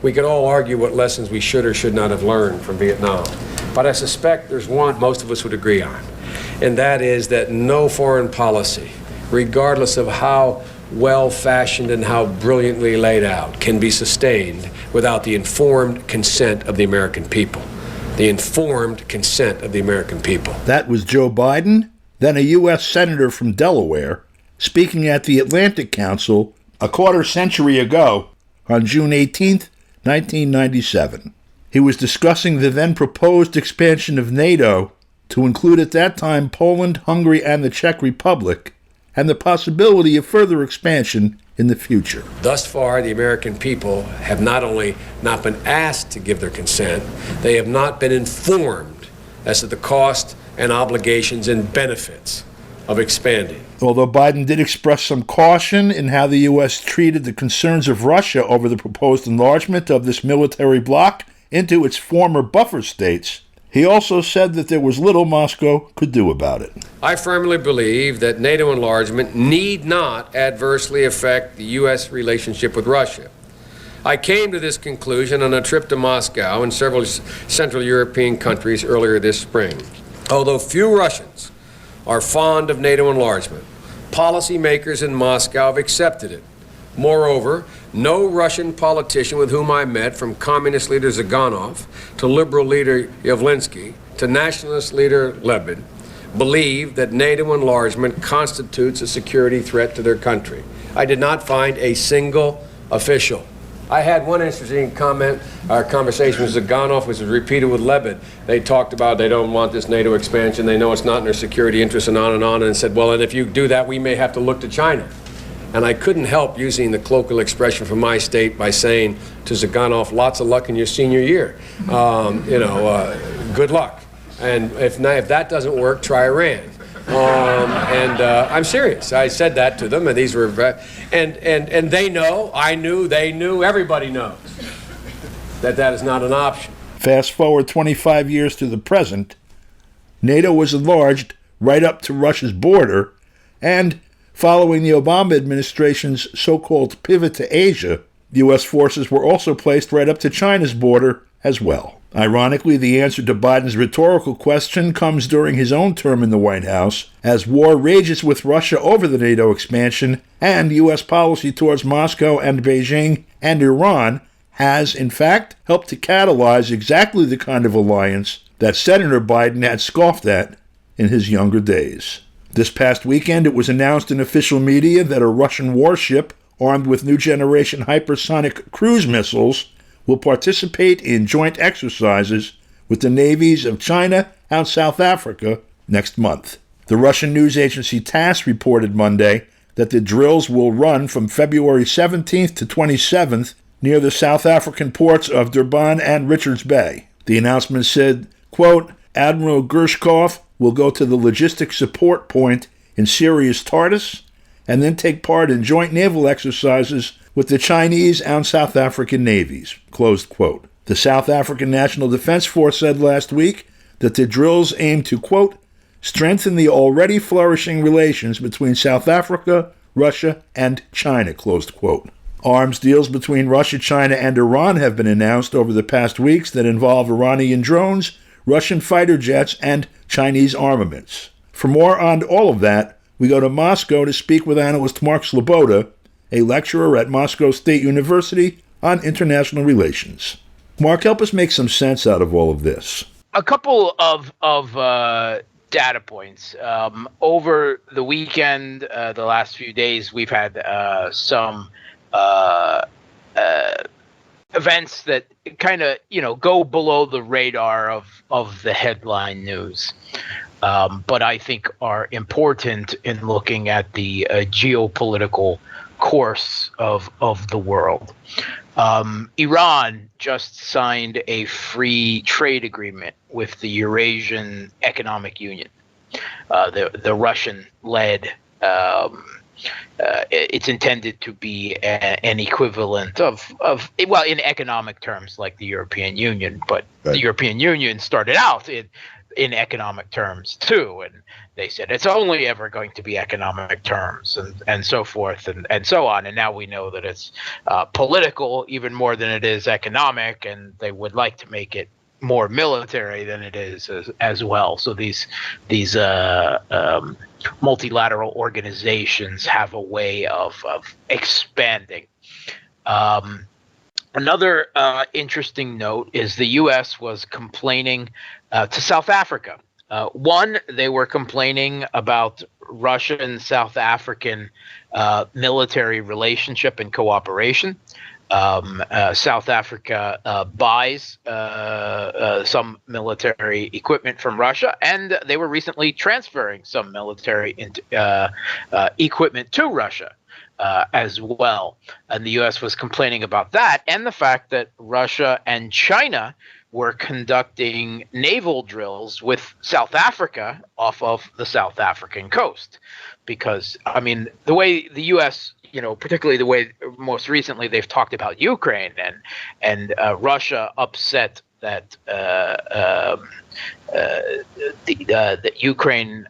We could all argue what lessons we should or should not have learned from Vietnam. But I suspect there's one most of us would agree on, and that is that no foreign policy, regardless of how well-fashioned and how brilliantly laid out, can be sustained without the informed consent of the American people. The informed consent of the American people. That was Joe Biden, then a U.S. Senator from Delaware, speaking at the Atlantic Council a quarter century ago on June 18th, 1997. He was discussing the then proposed expansion of NATO to include at that time Poland, Hungary, and the Czech Republic, and the possibility of further expansion in the future. Thus far, the American people have not only not been asked to give their consent, they have not been informed as to the cost and obligations and benefits of expanding. Although Biden did express some caution in how the U.S. treated the concerns of Russia over the proposed enlargement of this military bloc into its former buffer states, he also said that there was little Moscow could do about it. I firmly believe that NATO enlargement need not adversely affect the U.S. relationship with Russia. I came to this conclusion on a trip to Moscow and several Central European countries earlier this spring. Although few Russians are fond of NATO enlargement, policymakers in Moscow have accepted it. Moreover, no Russian politician with whom I met, from communist leader Ziganov to liberal leader Yavlinsky to nationalist leader Lebed, believe that NATO enlargement constitutes a security threat to their country. I did not find a single official. I had one interesting conversation with Ziganov, which was repeated with Lebed. They talked about they don't want this NATO expansion, they know it's not in their security interests, and said, well, and if you do that, we may have to look to China. And I couldn't help using the colloquial expression from my state by saying to Ziganov, lots of luck in your senior year. Good luck. And if that doesn't work, try Iran. I'm serious. I said that to them, and these were, and they know, I knew, they knew, everybody knows that is not an option. Fast forward 25 years to the present, NATO was enlarged right up to Russia's border, and following the Obama administration's so-called pivot to Asia, U.S. forces were also placed right up to China's border as well. Ironically, the answer to Biden's rhetorical question comes during his own term in the White House, as war rages with Russia over the NATO expansion, and U.S. policy towards Moscow and Beijing and Iran has, in fact, helped to catalyze exactly the kind of alliance that Senator Biden had scoffed at in his younger days. This past weekend, it was announced in official media that a Russian warship armed with new generation hypersonic cruise missiles will participate in joint exercises with the navies of China and South Africa next month. The Russian news agency TASS reported Monday that the drills will run from February 17th to 27th near the South African ports of Durban and Richards Bay. The announcement said, quote, Admiral Gershkov will go to the logistics support point in Syria's Tartus and then take part in joint naval exercises with the Chinese and South African navies, closed quote. The South African National Defense Force said last week that the drills aim to, quote, strengthen the already flourishing relations between South Africa, Russia, and China, closed quote. Arms deals between Russia, China, and Iran have been announced over the past weeks that involve Iranian drones, Russian fighter jets, and Chinese armaments. For more on all of that, we go to Moscow to speak with analyst Mark Sleboda, a lecturer at Moscow State University on international relations. Mark, help us make some sense out of all of this. A couple of data points. Over the weekend, the last few days, we've had some events that kind of, go below the radar of the headline news, but I think are important in looking at the geopolitical course of the world. Iran just signed a free trade agreement with the Eurasian Economic Union, the Russian-led. It's intended to be an equivalent of in economic terms, like the European Union. But right. The European Union started out in economic terms too, and they said it's only ever going to be economic terms, and so forth and so on. And now we know that it's political even more than it is economic, and they would like to make it more military than it is as well. So these multilateral organizations have a way of expanding. Another interesting note is the U.S. was complaining to South Africa. One, they were complaining about Russian South African military relationship and cooperation. South Africa buys some military equipment from Russia, and they were recently transferring some military equipment to Russia as well. And the U.S. was complaining about that and the fact that Russia and China were conducting naval drills with South Africa off of the South African coast. Because, I mean, the way the U.S., particularly the way most recently they've talked about Ukraine and Russia upset that that Ukraine,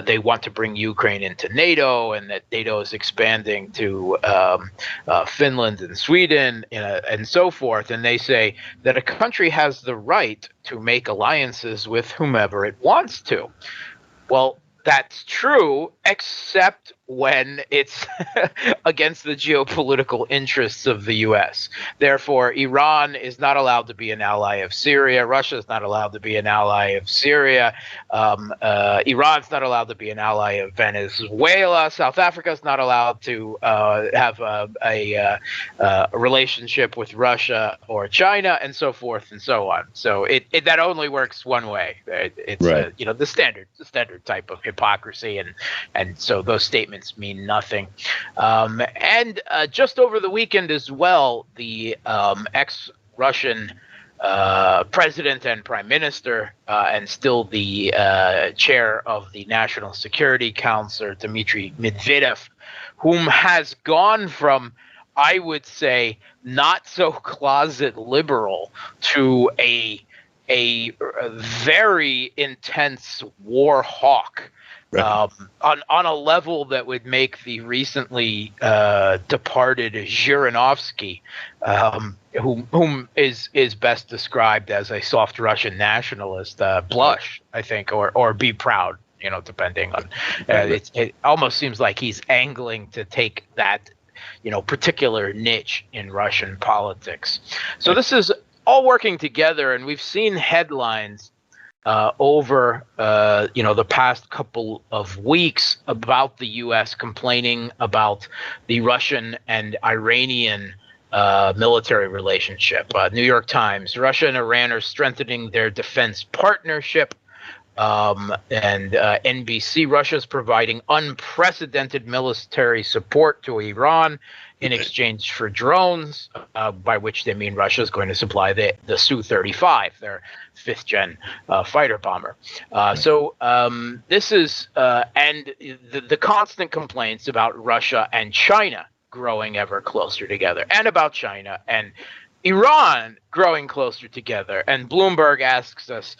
they want to bring Ukraine into NATO, and that NATO is expanding to Finland and Sweden and so forth. And they say that a country has the right to make alliances with whomever it wants to. Well, that's true, except when it's against the geopolitical interests of the U.S. Therefore, Iran is not allowed to be an ally of Syria. Russia is not allowed to be an ally of Syria. Iran's not allowed to be an ally of Venezuela. South Africa is not allowed to have a relationship with Russia or China, and so forth and so on. So that only works one way. It's right. The standard type of hypocrisy, and so those statements mean nothing. And just over the weekend as well, the ex-Russian president and prime minister, and still the chair of the National Security Council, Dmitry Medvedev, whom has gone from, I would say, not so closet liberal to a very intense war hawk. On a level that would make the recently departed Zhirinovsky, whom is best described as a soft Russian nationalist, blush, I think, or be proud, depending on. It almost seems like he's angling to take that, particular niche in Russian politics. So this is all working together, and we've seen headlines over the past couple of weeks about the U.S. complaining about the Russian and Iranian military relationship. New York Times: Russia and Iran are strengthening their defense partnership. And NBC: Russia is providing unprecedented military support to Iran in exchange for drones, by which they mean Russia is going to supply the Su-35, their fifth-gen fighter bomber. So this is and the constant complaints about Russia and China growing ever closer together, and about China and Iran growing closer together. And Bloomberg asks us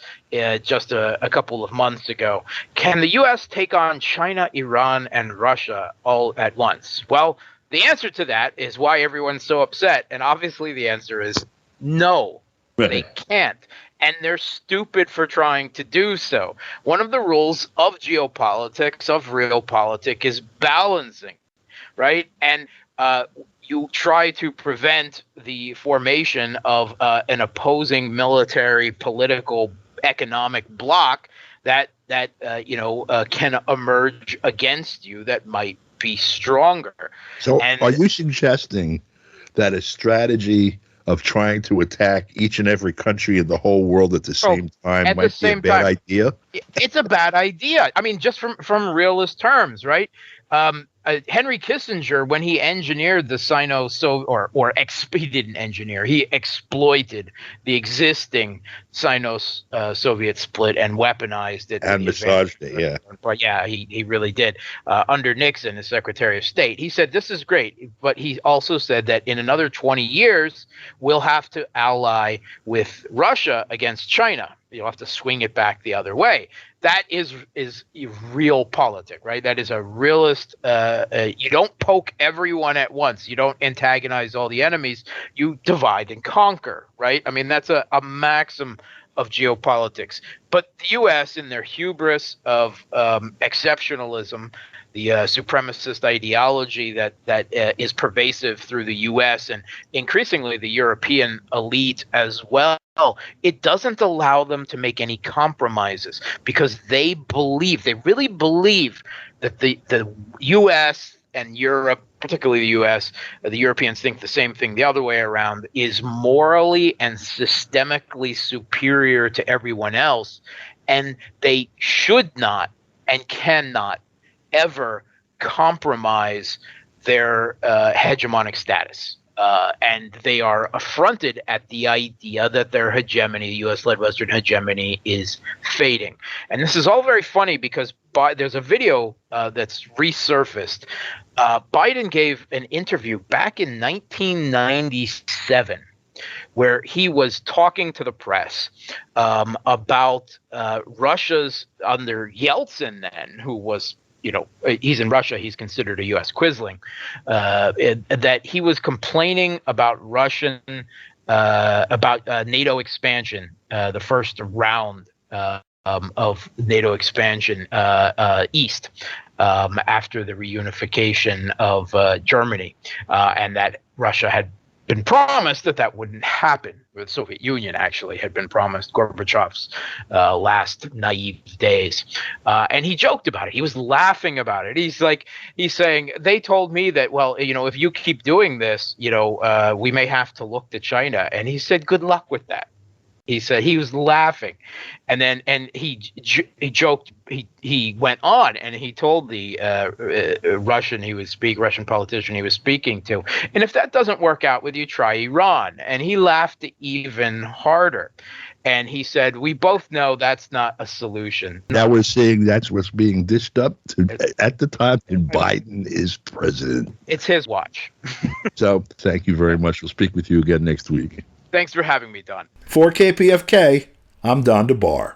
just a couple of months ago, can the U.S. take on China, Iran, and Russia all at once? Well, the answer to that is why everyone's so upset. And obviously the answer is no, they can't. And they're stupid for trying to do so. One of the rules of geopolitics, of realpolitik, is balancing, right? And you try to prevent the formation of an opposing military, political, economic bloc that can emerge against you that might be stronger. So are you suggesting that a strategy of trying to attack each and every country in the whole world at the same time might be a bad idea? It's a bad idea. I mean, just from realist terms, right? Henry Kissinger, when he engineered the he didn't engineer, he exploited the existing Sino-Soviet split and weaponized it. And massaged it, yeah. But yeah, he really did. Under Nixon, as Secretary of State, he said, this is great. But he also said that in another 20 years, we'll have to ally with Russia against China, You'll have to swing it back the other way. That is real politic, right? That is a realist. You don't poke everyone at once. You don't antagonize all the enemies. You divide and conquer, right? I mean, that's a maxim of geopolitics. But the U.S., in their hubris of exceptionalism, the supremacist ideology that is pervasive through the U.S. and increasingly the European elite as well, it doesn't allow them to make any compromises because they really believe that the U.S. and Europe, particularly the U.S., the Europeans think the same thing the other way around, is morally and systemically superior to everyone else, and they should not and cannot ever compromise their hegemonic status. And they are affronted at the idea that their hegemony, the U.S.-led Western hegemony, is fading. And this is all very funny because there's a video that's resurfaced. Biden gave an interview back in 1997 where he was talking to the press about Russia's, under Yeltsin then, who was, he's in Russia, he's considered a U.S. quisling, that he was complaining about NATO expansion, the first round of NATO expansion east after the reunification of Germany, and that Russia had been promised that wouldn't happen. The Soviet Union actually had been promised Gorbachev's last naive days. And he joked about it. He was laughing about it. He's saying, they told me that, well, if you keep doing this, we may have to look to China. And he said, good luck with that. He said, he was laughing. And then, he joked, he went on and he told the Russian politician he was speaking to, and if that doesn't work out with you, try Iran. And he laughed even harder. And he said, we both know that's not a solution. Now we're seeing that's what's being dished up at the time, and Biden is president. It's his watch. So thank you very much. We'll speak with you again next week. Thanks for having me, Don. For KPFK, I'm Don DeBar.